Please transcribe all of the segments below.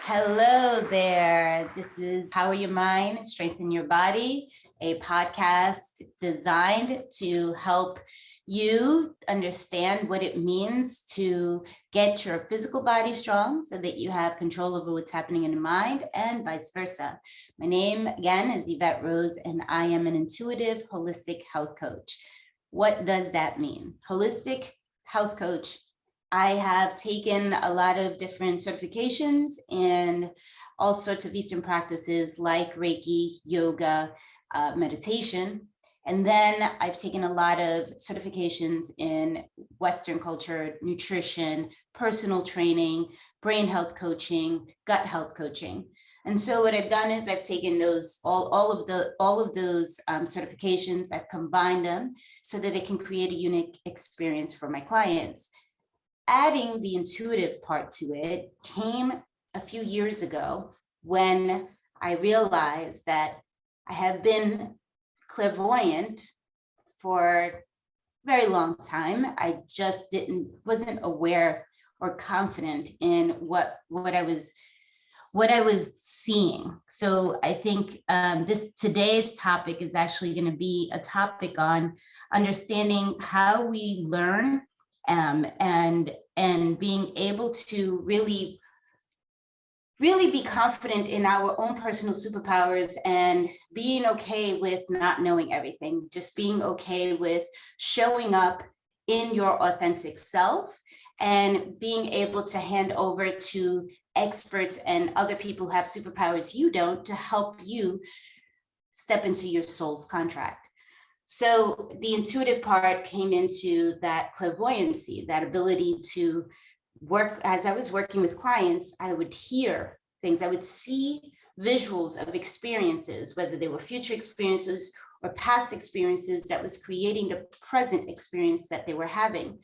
Hello there. This is Power Your Mind, Strengthen Your Body, a podcast designed to help you understand what it means to get your physical body strong so that you have control over what's happening in the mind and vice versa. My name again is Yvette Rose, and I am an intuitive holistic health coach. What does that mean? Holistic health coach. I have taken a lot of different certifications in all sorts of Eastern practices like Reiki, yoga, meditation. And then I've taken a lot of certifications in Western culture, nutrition, personal training, brain health coaching, gut health coaching. And so what I've done is I've taken those all of those certifications, I've combined them so that it can create a unique experience for my clients. Adding the intuitive part to it came a few years ago when I realized that I have been clairvoyant for a very long time. I just wasn't aware or confident in what I was seeing. So I think today's topic is actually going to be a topic on understanding how we learn and being able to really be confident in our own personal superpowers and being okay with not knowing everything, just being okay with showing up in your authentic self and being able to hand over to experts and other people who have superpowers you don't to help you step into your soul's contract. So the intuitive part came into that clairvoyancy, that ability to work. As I was working with clients, I would hear things, I would see visuals of experiences, whether they were future experiences or past experiences that was creating the present experience that they were having.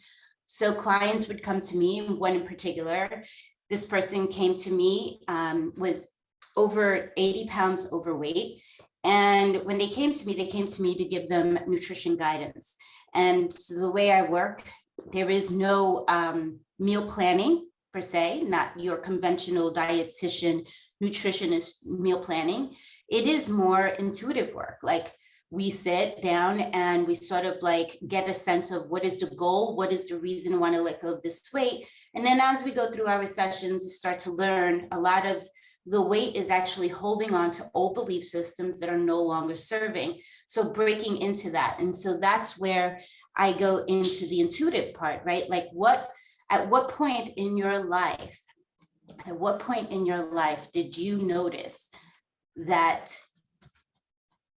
So clients would come to me, one in particular, this person came to me, was over 80 pounds overweight. And when they came to me to give them nutrition guidance. And so the way I work, there is no meal planning per se, not your conventional dietitian, nutritionist meal planning. It is more intuitive work. Like we sit down and we sort of like get a sense of what is the goal, what is the reason I want to let go of this weight. And then as we go through our sessions, we start to learn a lot of the weight is actually holding on to old belief systems that are no longer serving. So breaking into that. And so that's where I go into the intuitive part, right? Like at what point in your life did you notice that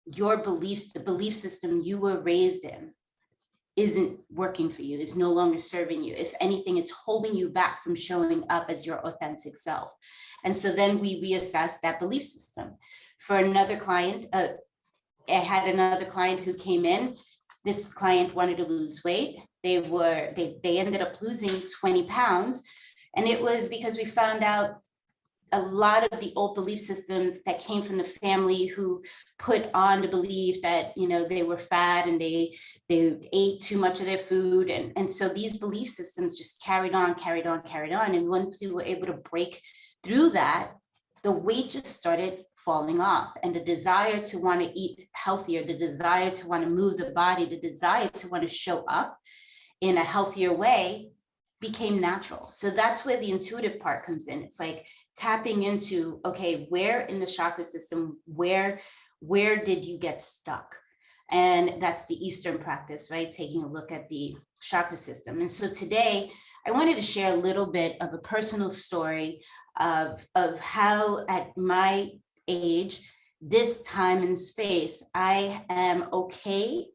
your beliefs, the belief system you were raised in, isn't working for you, is no longer serving you? If anything, it's holding you back from showing up as your authentic self. And so then we reassess that belief system. For another client, I had another client who came in. This client wanted to lose weight. They ended up losing 20 pounds. And it was because we found out a lot of the old belief systems that came from the family who put on the belief that, you know, they were fat and they ate too much of their food. And so these belief systems just carried on. And once we were able to break through that, the weight just started falling off. And the desire to want to eat healthier, the desire to want to move the body, the desire to want to show up in a healthier way became natural. So that's where the intuitive part comes in. It's like tapping into, okay, where in the chakra system, where did you get stuck? And that's the Eastern practice, right? Taking a look at the chakra system. And so today I wanted to share a little bit of a personal story of how at my age, this time and space, I am okay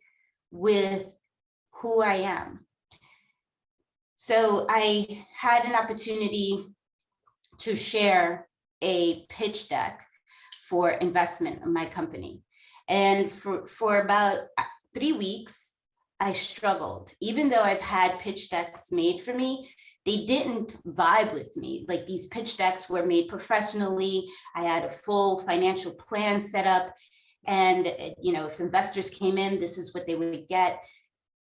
with who I am. So I had an opportunity to share a pitch deck for investment in my company. And for about 3 weeks, I struggled. Even though I've had pitch decks made for me, they didn't vibe with me. Like these pitch decks were made professionally. I had a full financial plan set up. And, you know, if investors came in, this is what they would get.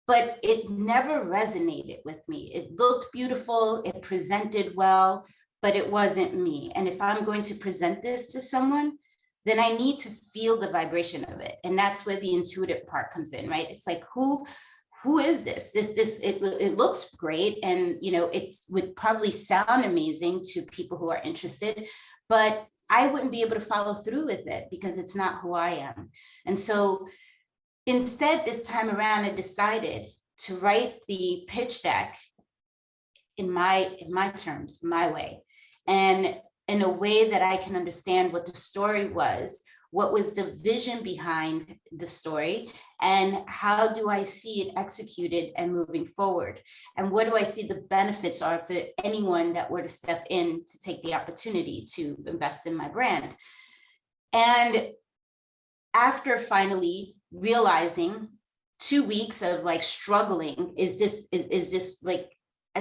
But it never resonated with me. It looked beautiful, it presented well, but it wasn't me. And if I'm going to present this to someone, then I need to feel the vibration of it. And that's where the intuitive part comes in, right? It's like, who is this? It looks great. And, you know, it would probably sound amazing to people who are interested, but I wouldn't be able to follow through with it because it's not who I am. And so instead, this time around, I decided to write the pitch deck in my terms, my way, and in a way that I can understand what the story was, what was the vision behind the story, and how do I see it executed and moving forward? And what do I see the benefits are for anyone that were to step in to take the opportunity to invest in my brand? And after finally realizing 2 weeks of like struggling, is this like,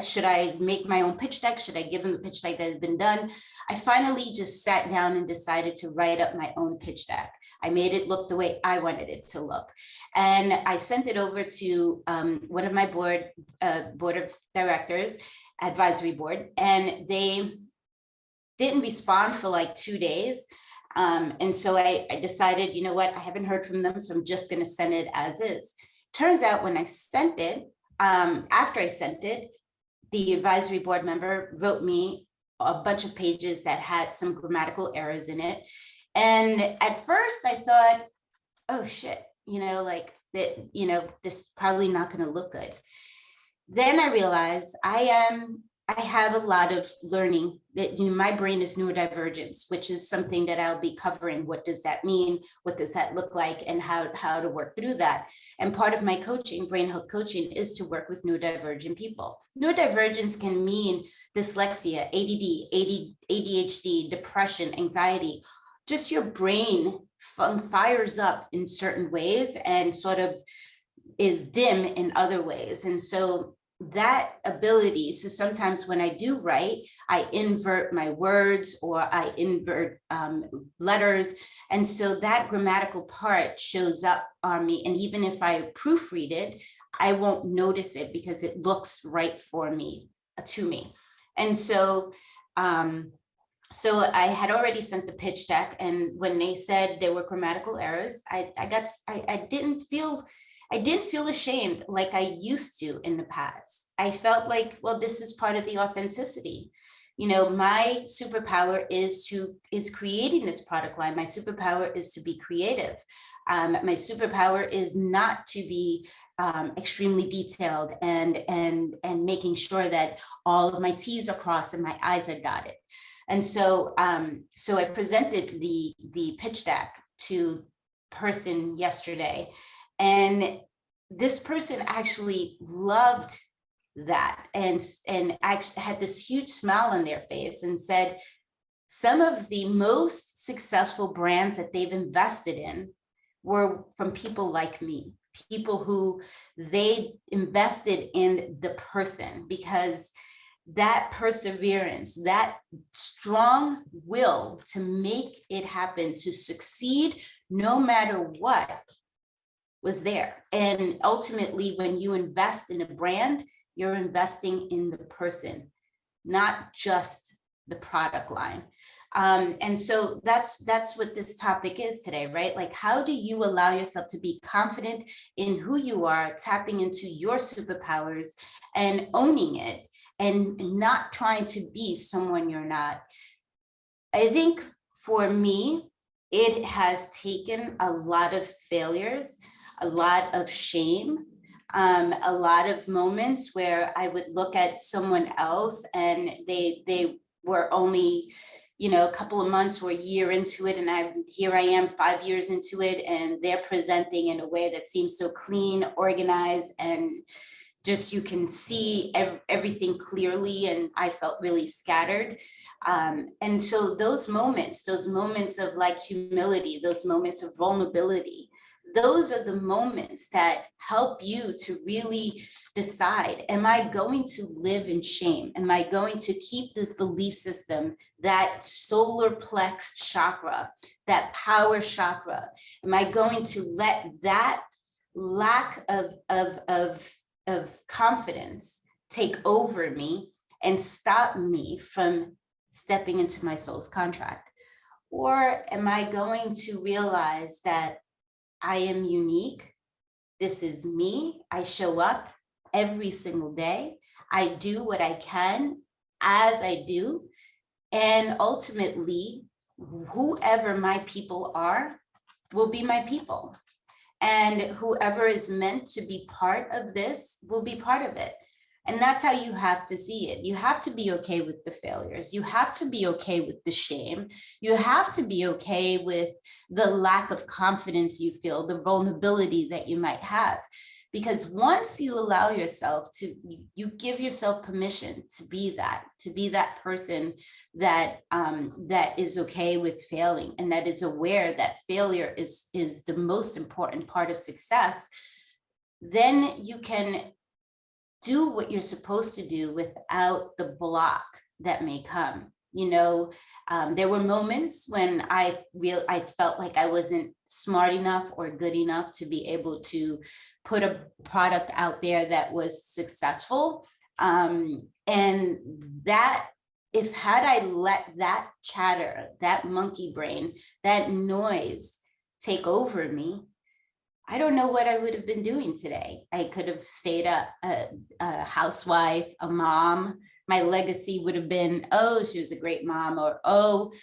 should I make my own pitch deck? Should I give them the pitch deck that has been done? I finally just sat down and decided to write up my own pitch deck. I made it look the way I wanted it to look. And I sent it over to one of my board of directors, advisory board, and they didn't respond for like 2 days. And so I decided, you know what, I haven't heard from them, so I'm just going to send it as is. Turns out when I sent it, after I sent it, the advisory board member wrote me a bunch of pages that had some grammatical errors in it. And at first I thought, oh shit, you know, like that, you know, this is probably not going to look good. Then I realized I have a lot of learning that, you know, my brain is neurodivergence, which is something that I'll be covering. What does that mean? What does that look like? And how to work through that. And part of my coaching, brain health coaching, is to work with neurodivergent people. Neurodivergence can mean dyslexia, ADD, ADHD, depression, anxiety. Just your brain fires up in certain ways and sort of is dim in other ways. And so that ability, so sometimes when I do write, I invert my words or I invert letters. And so that grammatical part shows up on me. And even if I proofread it, I won't notice it because it looks right for me, to me. And so, so I had already sent the pitch deck. And when they said there were grammatical errors, I didn't feel ashamed like I used to in the past. I felt like, well, this is part of the authenticity. You know, my superpower is creating this product line. My superpower is to be creative. My superpower is not to be extremely detailed and making sure that all of my T's are crossed and my I's are dotted. And so, so I presented the pitch deck to person yesterday. And this person actually loved that and actually had this huge smile on their face and said some of the most successful brands that they've invested in were from people like me, people who they invested in the person, because that perseverance, that strong will to make it happen, to succeed no matter what, was there. And ultimately, when you invest in a brand, you're investing in the person, not just the product line. And so that's what this topic is today, right? Like, how do you allow yourself to be confident in who you are, tapping into your superpowers and owning it, and not trying to be someone you're not? I think for me, it has taken a lot of failures, a lot of shame, a lot of moments where I would look at someone else and they were only, you know, a couple of months or a year into it, and here I am 5 years into it, and they're presenting in a way that seems so clean, organized, and just you can see everything clearly, and I felt really scattered. And so those moments of like humility, those moments of vulnerability, those are the moments that help you to really decide, am I going to live in shame? Am I going to keep this belief system, that solar plex chakra, that power chakra? Am I going to let that lack of confidence take over me and stop me from stepping into my soul's contract? Or am I going to realize that I am unique? This is me. I show up every single day. I do what I can as I do. And ultimately, whoever my people are will be my people. And whoever is meant to be part of this will be part of it. And that's how you have to see it. You have to be okay with the failures. You have to be okay with the shame. You have to be okay with the lack of confidence you feel, the vulnerability that you might have. Because once you allow yourself to, you give yourself permission to be that person that that is okay with failing, and that is aware that failure is the most important part of success, then you can do what you're supposed to do without the block that may come. You know, there were moments when I felt like I wasn't smart enough or good enough to be able to put a product out there that was successful. And that, had I let that chatter, that monkey brain, that noise take over me, I don't know what I would have been doing today. I could have stayed a housewife, a mom. My legacy would have been, oh, she was a great mom, or, oh,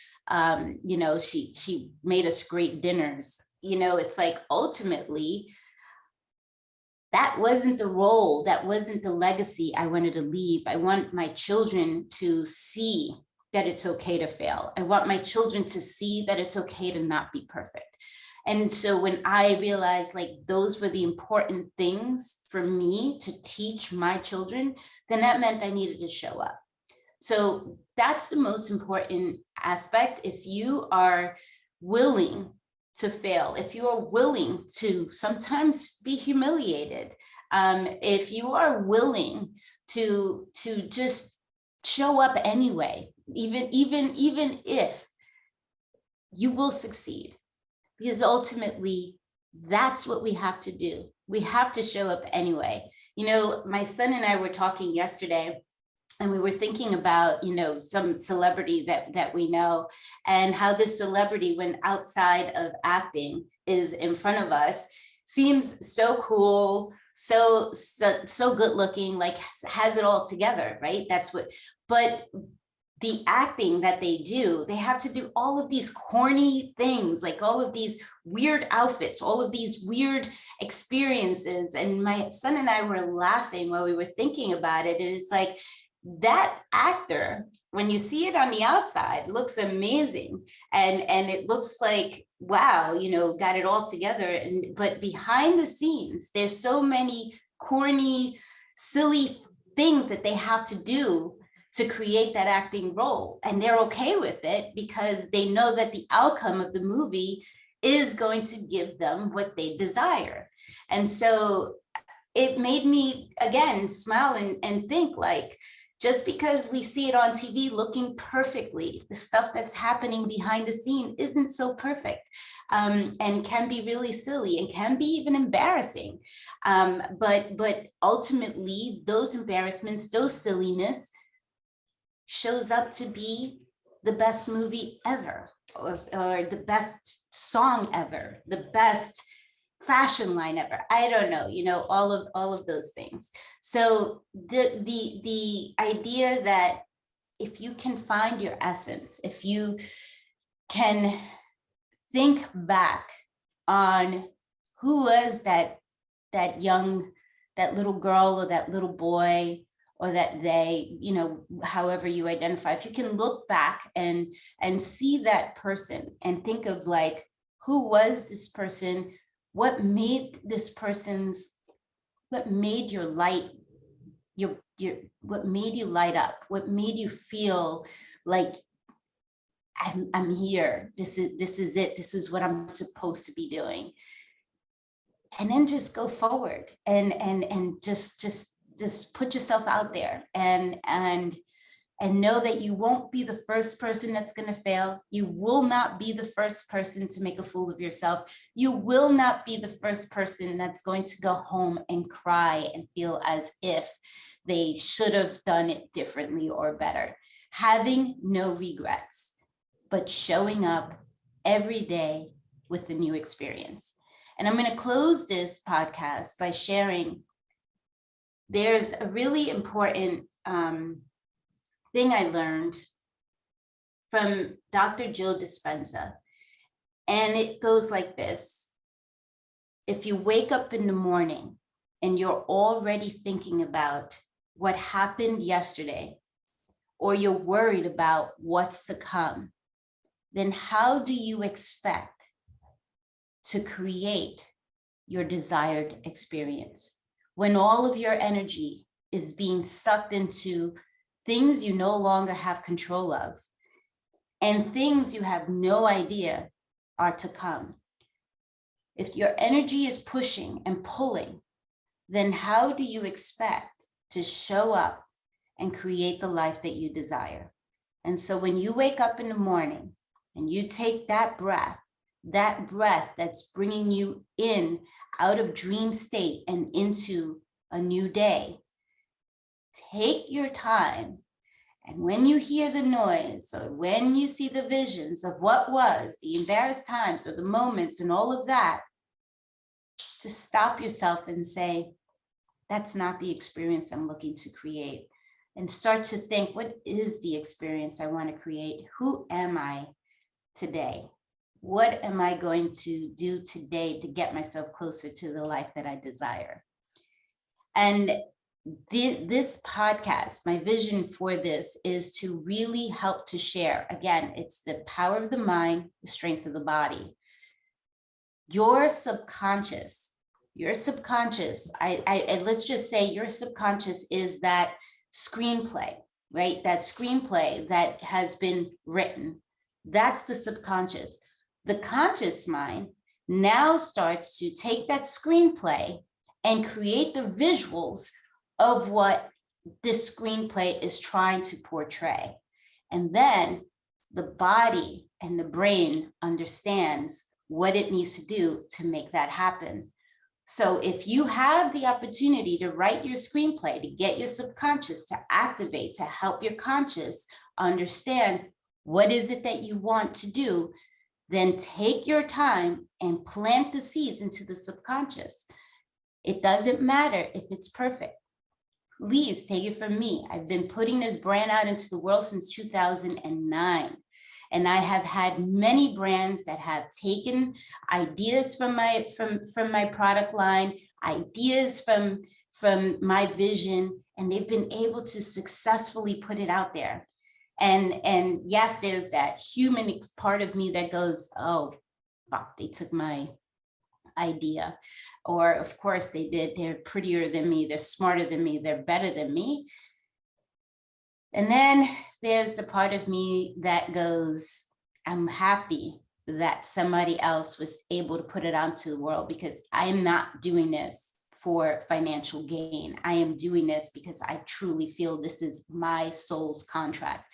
you know, she made us great dinners. You know, it's like, ultimately, that wasn't the role, that wasn't the legacy I wanted to leave. I want my children to see that it's okay to fail. I want my children to see that it's okay to not be perfect. And so when I realized like those were the important things for me to teach my children, then that meant I needed to show up. So that's the most important aspect. If you are willing to fail, if you are willing to sometimes be humiliated, if you are willing to just show up anyway, even if, you will succeed. Because ultimately, that's what we have to do. We have to show up anyway. You know, my son and I were talking yesterday, and we were thinking about, you know, some celebrity that we know, and how this celebrity, when outside of acting, is in front of us, seems so cool, so good looking, like has it all together, right? That's what, but the acting that they do, they have to do all of these corny things, like all of these weird outfits, all of these weird experiences. And my son and I were laughing while we were thinking about it. And it's like, that actor, when you see it on the outside, looks amazing. And it looks like, wow, you know, got it all together. But behind the scenes, there's so many corny, silly things that they have to do to create that acting role. And they're okay with it because they know that the outcome of the movie is going to give them what they desire. And so it made me, again, smile and think, like, just because we see it on TV looking perfectly, the stuff that's happening behind the scene isn't so perfect, and can be really silly and can be even embarrassing. But ultimately, those embarrassments, those silliness, shows up to be the best movie ever, or the best song ever, the best fashion line ever. I don't know, you know, all of those things. So the idea that if you can find your essence, if you can think back on who was that little girl or that little boy, or that they, you know, however you identify, if you can look back and see that person and think of, like, who was this person? What made this person's, what made your light, what made you light up? What made you feel like, I'm here, this is it, this is what I'm supposed to be doing? And then just go forward and just put yourself out there and know that you won't be the first person that's going to fail. You will not be the first person to make a fool of yourself. You will not be the first person that's going to go home and cry and feel as if they should have done it differently or better. having no regrets, but showing up every day with a new experience. And I'm going to close this podcast by sharing there's a really important thing I learned from Dr. Joe Dispenza. And it goes like this. If you wake up in the morning and you're already thinking about what happened yesterday, or you're worried about what's to come, then how do you expect to create your desired experience when all of your energy is being sucked into things you no longer have control of and things you have no idea are to come? If your energy is pushing and pulling, then how do you expect to show up and create the life that you desire? And so when you wake up in the morning and you take that breath that's bringing you in out of dream state and into a new day, take your time. And when you hear the noise, or when you see the visions of what was, the embarrassed times or the moments and all of that, just stop yourself and say, that's not the experience I'm looking to create. And start to think, what is the experience I want to create? Who am I today? What am I going to do today to get myself closer to the life that I desire? And this podcast, my vision for this is to really help to share. Again, it's the power of the mind, the strength of the body. Your subconscious, let's just say your subconscious is that screenplay, right? That screenplay that has been written. That's the subconscious. The conscious mind now starts to take that screenplay and create the visuals of what this screenplay is trying to portray. And then the body and the brain understands what it needs to do to make that happen. So if you have the opportunity to write your screenplay, to get your subconscious to activate, to help your conscious understand what is it that you want to do, then take your time and plant the seeds into the subconscious. It doesn't matter if it's perfect. Please take it from me. I've been putting this brand out into the world since 2009. And I have had many brands that have taken ideas from my product line, ideas from my vision, and they've been able to successfully put it out there. And yes, there's that human part of me that goes, oh, fuck, they took my idea. Or of course they did, they're prettier than me, they're smarter than me, they're better than me. And then there's the part of me that goes, I'm happy that somebody else was able to put it out to the world, because I am not doing this for financial gain. I am doing this because I truly feel this is my soul's contract.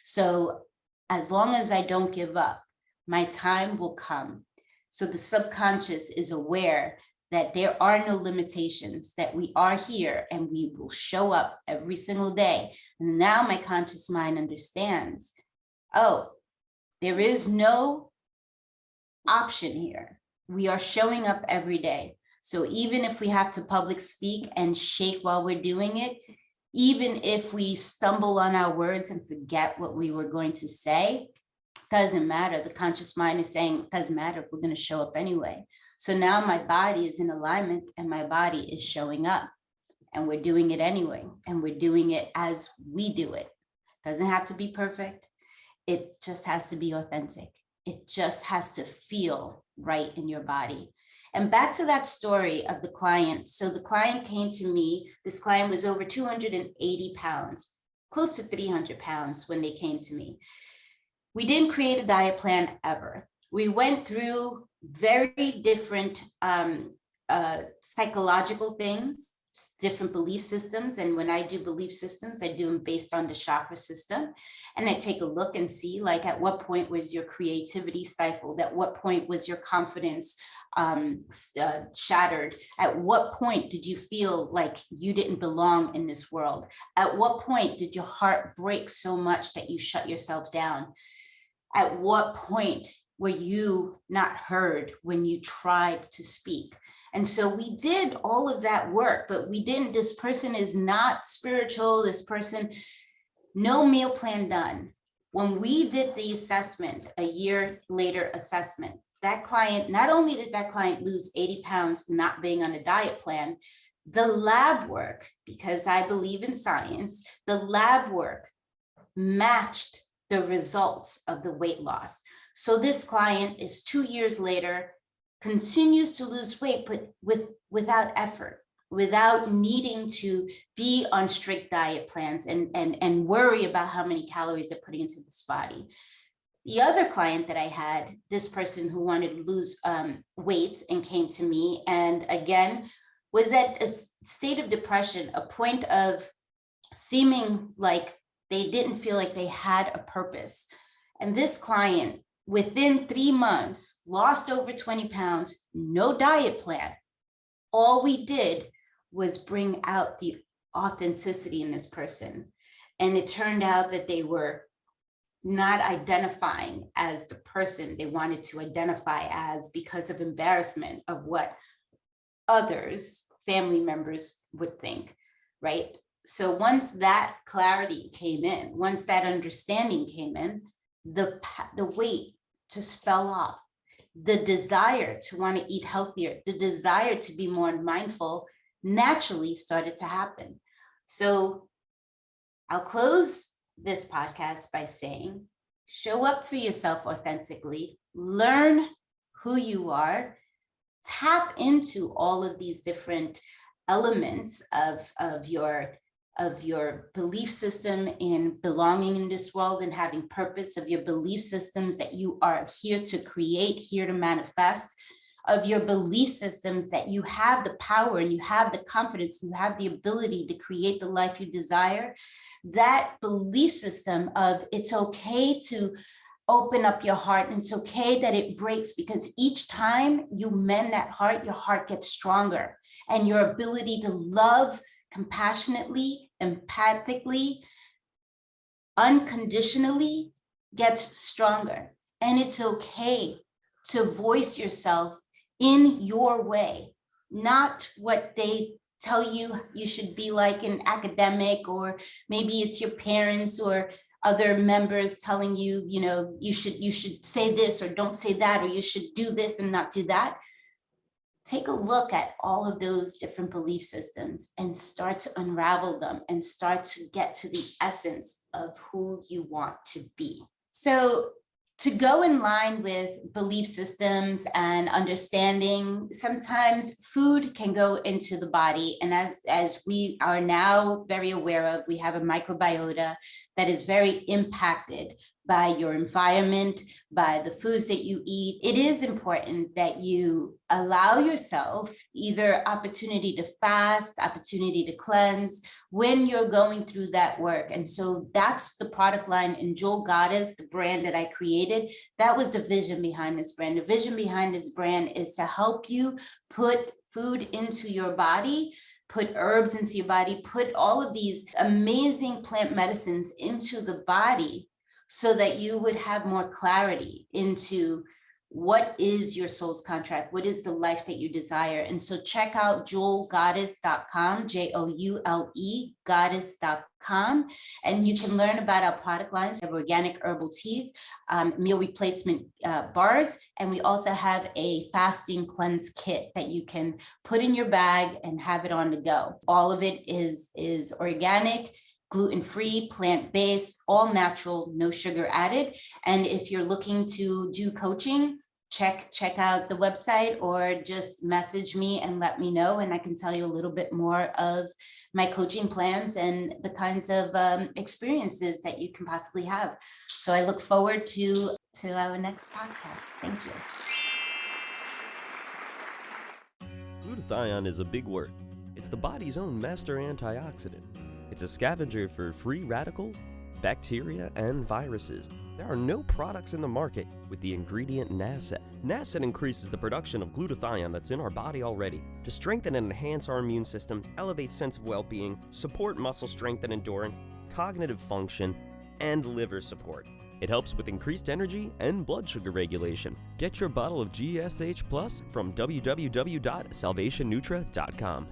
So as long as I don't give up, my time will come. So the subconscious is aware that there are no limitations, that we are here and we will show up every single day. And now my conscious mind understands, oh, there is no option here. We are showing up every day. So even if we have to public speak and shake while we're doing it, even if we stumble on our words and forget what we were going to say, doesn't matter. The conscious mind is saying, it doesn't matter, we're going to show up anyway. So now my body is in alignment and my body is showing up, and we're doing it anyway. And we're doing it as we do it. Doesn't have to be perfect. It just has to be authentic. It just has to feel right in your body. And back to that story of the client. So the client came to me. This client was over 280 pounds, close to 300 pounds when they came to me. We didn't create a diet plan ever. We went through very different psychological things different belief systems. And when I do belief systems, I do them based on the chakra system. And I take a look and see, like, at what point was your creativity stifled? At what point was your confidence shattered? At what point did you feel like you didn't belong in this world? At what point did your heart break so much that you shut yourself down? At what point were you not heard when you tried to speak? And so we did all of that work, but we didn't, this person is not spiritual, this person, no meal plan done. When we did the assessment, a year later assessment, that client, not only did that client lose 80 pounds not being on a diet plan, the lab work, because I believe in science, the lab work matched the results of the weight loss. So this client is 2 years later, continues to lose weight, but without effort, without needing to be on strict diet plans and worry about how many calories they're putting into this body. The other client that I had, this person who wanted to lose weight and came to me, and again, was at a state of depression, a point of seeming like they didn't feel like they had a purpose. And this client, within 3 months, lost over 20 pounds, no diet plan. All we did was bring out the authenticity in this person. And it turned out that they were not identifying as the person they wanted to identify as because of embarrassment of what others, family members, would think, right? So once that clarity came in, once that understanding came in, the weight just fell off. The desire to want to eat healthier, the desire to be more mindful naturally started to happen. So I'll close this podcast by saying, show up for yourself authentically, learn who you are, tap into all of these different elements of your belief system in belonging in this world and having purpose, of your belief systems that you are here to create, here to manifest, of your belief systems that you have the power and you have the confidence, you have the ability to create the life you desire. That belief system of it's okay to open up your heart and it's okay that it breaks, because each time you mend that heart, your heart gets stronger and your ability to love compassionately, empathically, unconditionally gets stronger. And it's okay to voice yourself in your way, not what they tell you you should be like an academic, or maybe it's your parents or other members telling you, you know, you should say this or don't say that, or you should do this and not do that. Take a look at all of those different belief systems and start to unravel them and start to get to the essence of who you want to be. So to go in line with belief systems and understanding, sometimes food can go into the body. And as we are now very aware of, we have a microbiota that is very impacted by your environment, by the foods that you eat. It is important that you allow yourself either opportunity to fast, opportunity to cleanse when you're going through that work. And so that's the product line in Jewel Goddess, the brand that I created. That was the vision behind this brand. The vision behind this brand is to help you put food into your body, put herbs into your body, put all of these amazing plant medicines into the body, so that you would have more clarity into what is your soul's contract, what is the life that you desire. And so check out jewelgoddess.com, Joule goddess.com, and you can learn about our product lines. We have organic herbal teas, meal replacement bars, and we also have a fasting cleanse kit that you can put in your bag and have it on the go. All of it is organic, gluten-free, plant-based, all natural, no sugar added. And if you're looking to do coaching, check out the website or just message me and let me know, and I can tell you a little bit more of my coaching plans and the kinds of experiences that you can possibly have. So I look forward to our next podcast. Thank you. Glutathione is a big word. It's the body's own master antioxidant. It's a scavenger for free radical, bacteria, and viruses. There are no products in the market with the ingredient NASET. NASET increases the production of glutathione that's in our body already to strengthen and enhance our immune system, elevate sense of well-being, support muscle strength and endurance, cognitive function, and liver support. It helps with increased energy and blood sugar regulation. Get your bottle of GSH Plus from www.salvationnutra.com.